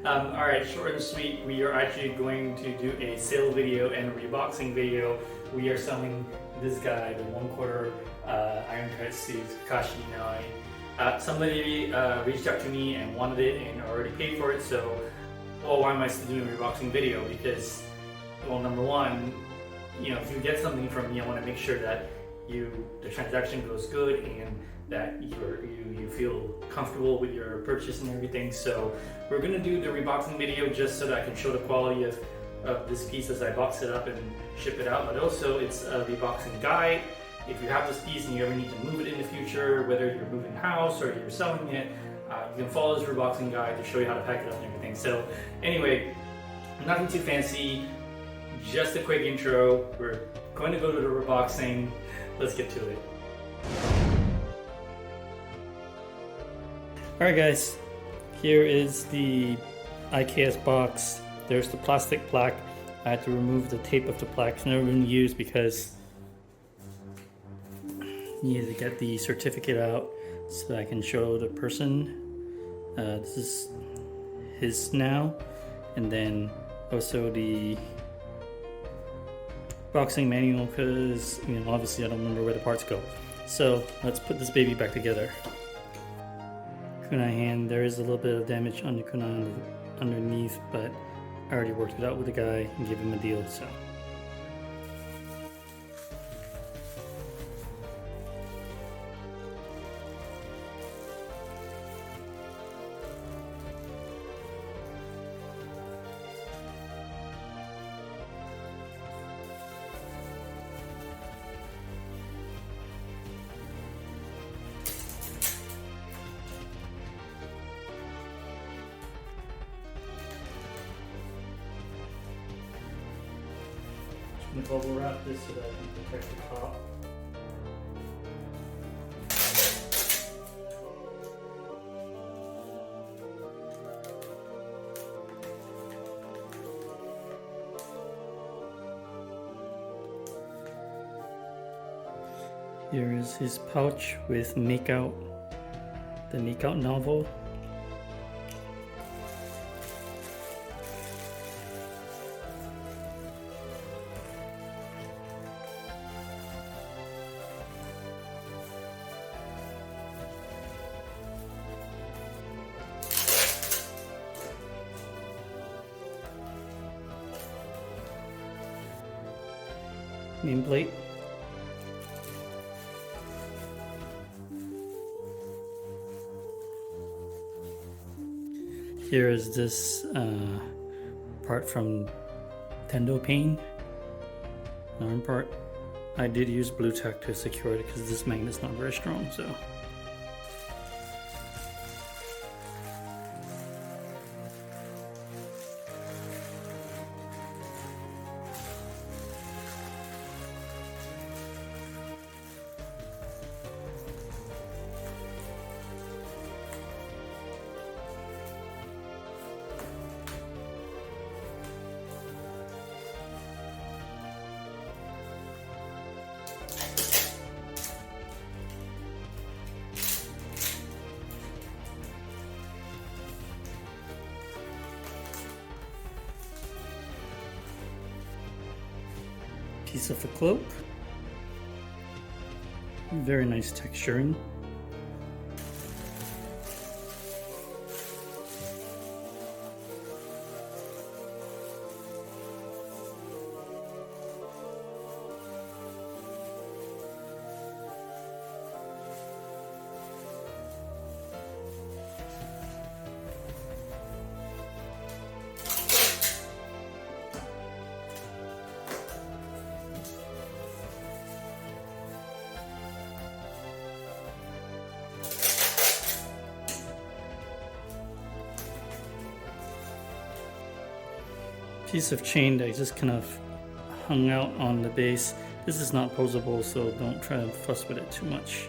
Alright, short and sweet, we are actually going to do a sale video and a reboxing video. We are selling this guy, the 1/4 Iron Kite Sutdios Kakashi. Now, somebody reached out to me and wanted it and already paid for it, so well, why am I still doing a reboxing video? Because, well, number one, if you get something from me, I want to make sure that the transaction goes good and that you feel comfortable with your purchase and everything. So we're gonna do the reboxing video just so that I can show the quality of this piece as I box it up and ship it out. But also, it's a reboxing guide. If you have this piece and you ever need to move it in the future, whether you're moving house or you're selling it, you can follow this reboxing guide to show you how to pack it up and everything. So anyway, nothing too fancy, just a quick intro. We're going to go to the reboxing. Let's get to it. Alright guys, here is the IKS box. There's the plastic plaque. I had to remove the tape of the plaque. It's never been used because I needed to get the certificate out so that I can show the person. This is his now, and then also the boxing manual, because obviously I don't remember where the parts go. So let's put this baby back together. Kunai hand, there is a little bit of damage on the kunai underneath, but I already worked it out with the guy and gave him a deal. So I'm going to bubble wrap this so that I can protect the top. Here is his pouch with the Makeout novel. Nameplate. Here is this part from Tendo Pain, an arm part. I did use blue tack to secure it because this magnet's not very strong, so. Piece of the cloak. Very nice texturing. Piece of chain that just kind of hung out on the base. This is not posable, so don't try to fuss with it too much.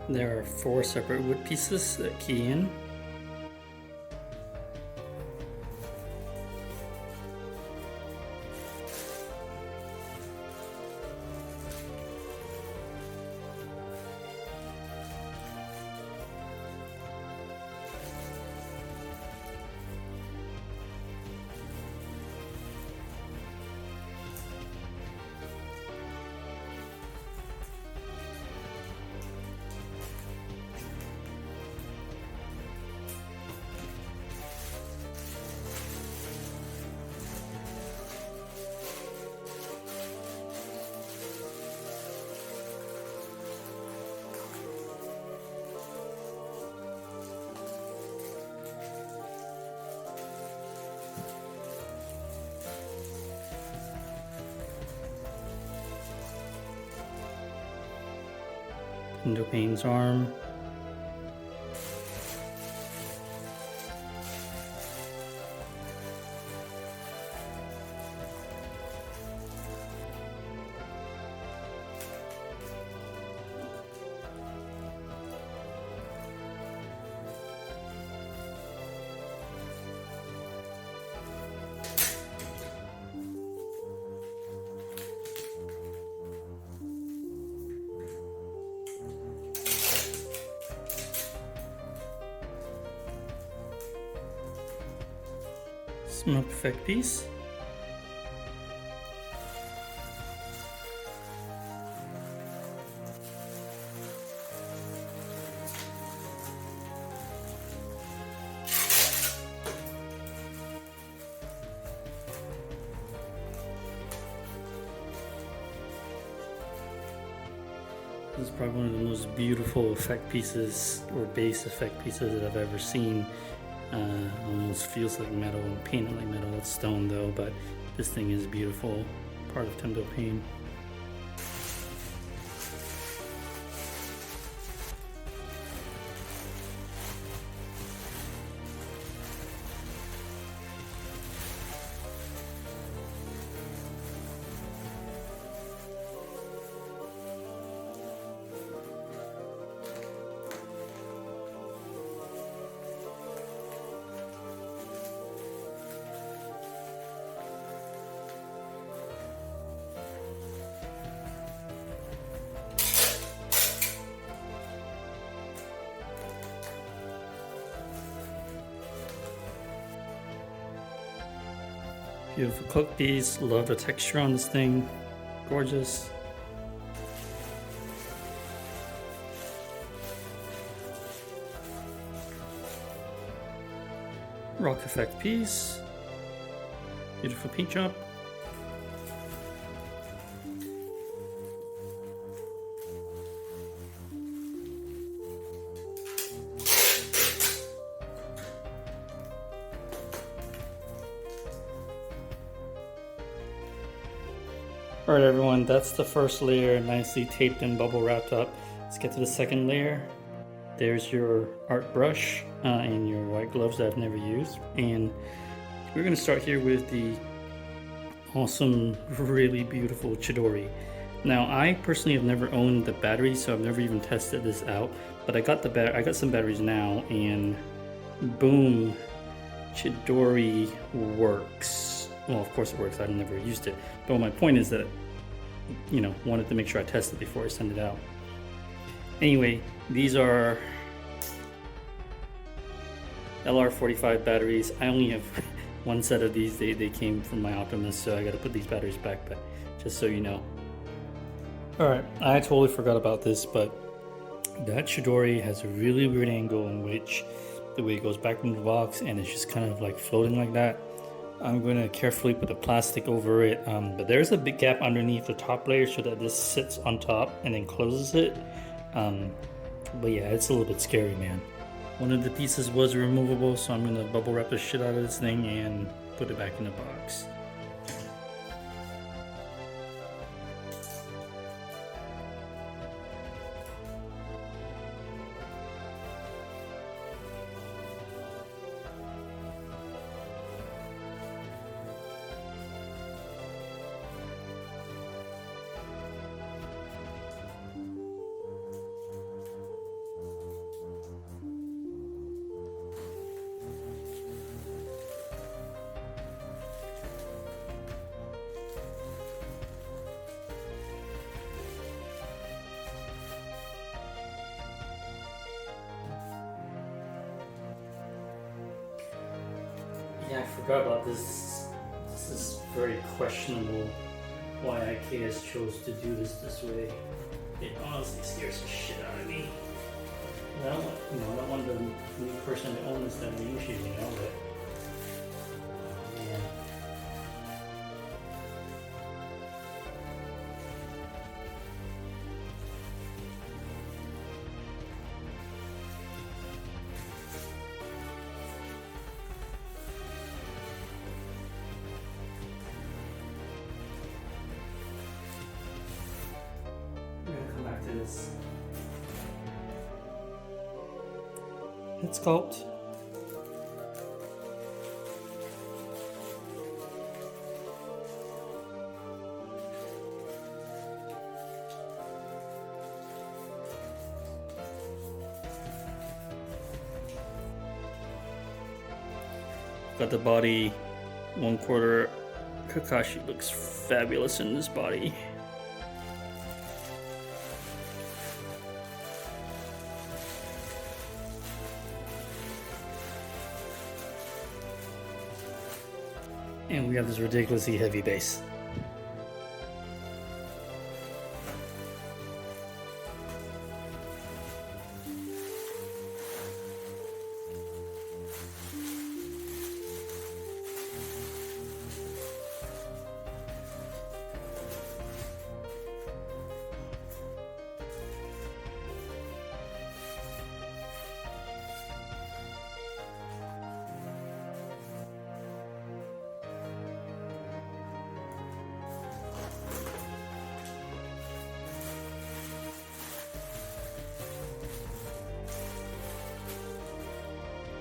There are 4 separate wood pieces that key in. Into Payne's arm. Smoke effect piece. This is probably one of the most beautiful effect pieces or base effect pieces that I've ever seen. Almost feels like metal and painted like metal. It's stone though, but this thing is beautiful. Part of Temdo Pain. Beautiful cook piece. Love the texture on this thing. Gorgeous. Rock effect piece. Beautiful paint job. Alright everyone, that's the first layer, nicely taped and bubble wrapped up. Let's get to the second layer. There's your art brush and your white gloves that I've never used. And we're going to start here with the awesome, really beautiful Chidori. Now I personally have never owned the battery, so I've never even tested this out. But I got some batteries now, and boom, Chidori works. Well, of course it works. I've never used it. But my point is that, you know, wanted to make sure I test it before I send it out. Anyway, these are LR45 batteries. I only have one set of these. They came from my Optimus, so I got to put these batteries back, but just so you know. Alright, I totally forgot about this, but that Chidori has a really weird angle in which the way it goes back into the box and it's just kind of like floating like that. I'm going to carefully put the plastic over it, but there's a big gap underneath the top layer so that this sits on top and then closes it. But yeah, it's a little bit scary, man. One of the pieces was removable, so I'm going to bubble wrap the shit out of this thing and put it back in the box. Yeah, I forgot about this. This is very questionable why IKS chose to do this way. It honestly scares the shit out of me. I don't want, I don't want the new person to own this damn issue, but man. I'm gonna come back to this. Head sculpt. Got the body 1/4 Kakashi, looks fabulous in this body. And we have this ridiculously heavy base.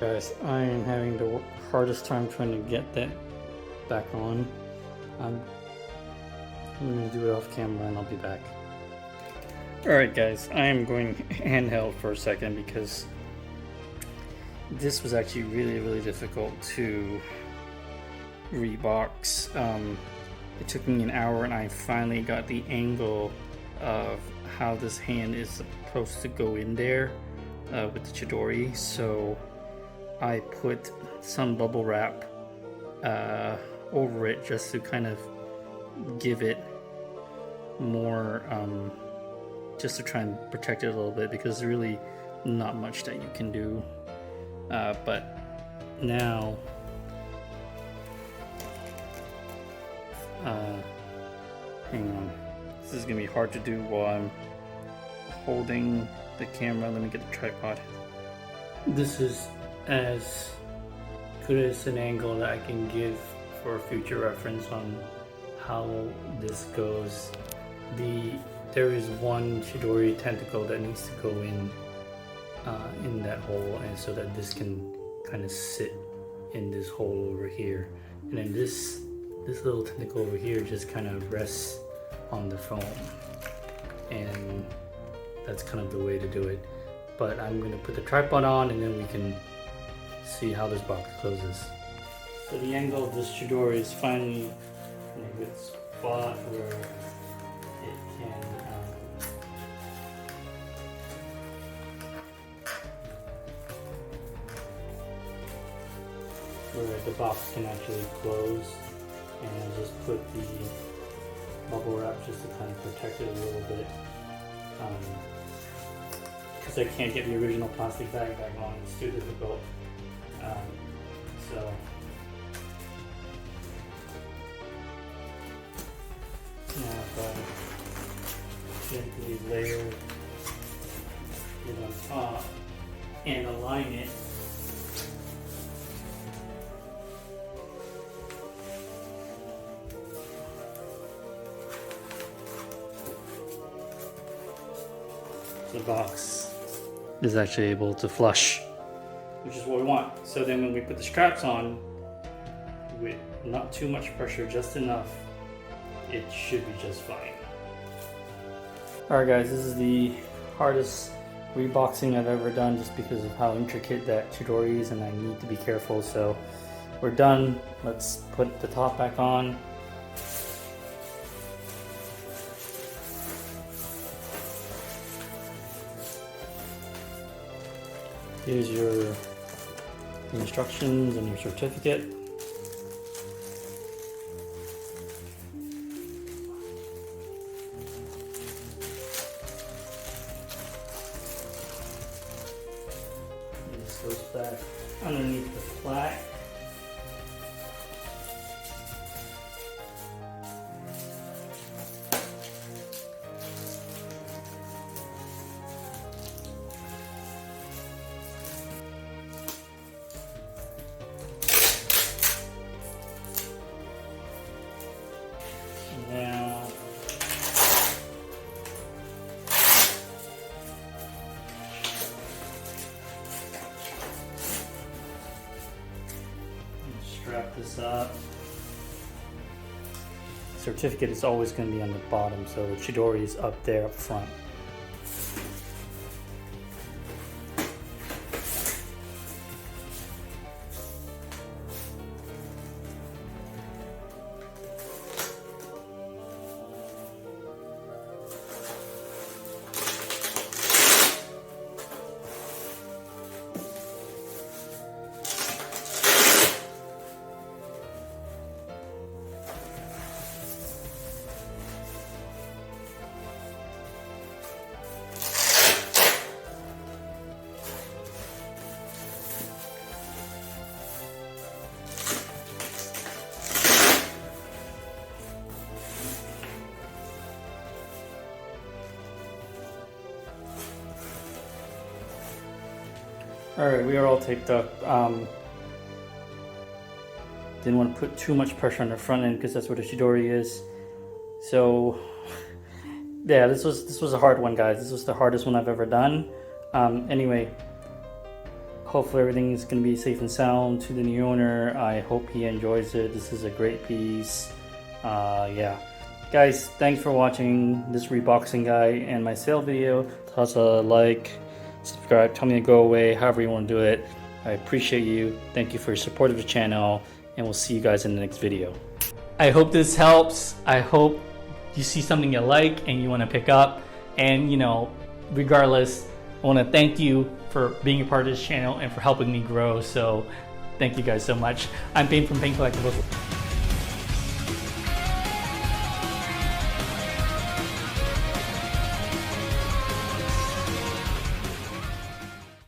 Guys, I am having the hardest time trying to get that back on. I'm going to do it off camera and I'll be back. Alright guys, I am going handheld for a second because this was actually really difficult to rebox. It took me an hour and I finally got the angle of how this hand is supposed to go in there with the Chidori. So I put some bubble wrap over it just to kind of give it more, just to try and protect it a little bit, because there's really not much that you can do. But now, hang on, this is gonna be hard to do while I'm holding the camera. Let me get the tripod. This is as good as an angle that I can give for future reference on how this goes. There is one Chidori tentacle that needs to go in that hole, and so that this can kind of sit in this hole over here, and then this little tentacle over here just kind of rests on the foam, and that's kind of the way to do it. But I'm going to put the tripod on and then we can see how this box closes. So the angle of this Chidori is finally in a good spot where it can where the box can actually close, and I'll just put the bubble wrap just to kind of protect it a little bit, because I can't get the original plastic bag back on. It's too difficult. So now if I gently layer it on top and align it, the box is actually able to flush, which is what we want. So then when we put the straps on, with not too much pressure, just enough, it should be just fine. Alright guys, this is the hardest reboxing I've ever done, just because of how intricate that Chidori is, and I need to be careful. So we're done. Let's put the top back on. Here's your instructions and your certificate. that underneath the plaque. Now, strap this up. Certificate is always going to be on the bottom, so the Chidori is up there up front. Alright, we are all taped up. Didn't want to put too much pressure on the front end because that's where the Chidori is. So yeah, this was a hard one, guys. This was the hardest one I've ever done. Anyway, hopefully everything is going to be safe and sound to the new owner. I hope he enjoys it. This is a great piece. Yeah. Guys, thanks for watching this reboxing guy and my sale video. Toss a like, subscribe, tell me to go away, however you want to do it. I appreciate you. Thank you for your support of the channel, and we'll see you guys in the next video. I hope this helps. I hope you see something you like and you want to pick up. And you know, regardless, I want to thank you for being a part of this channel and for helping me grow. So thank you guys so much. I'm Payne from Payne Collectibles.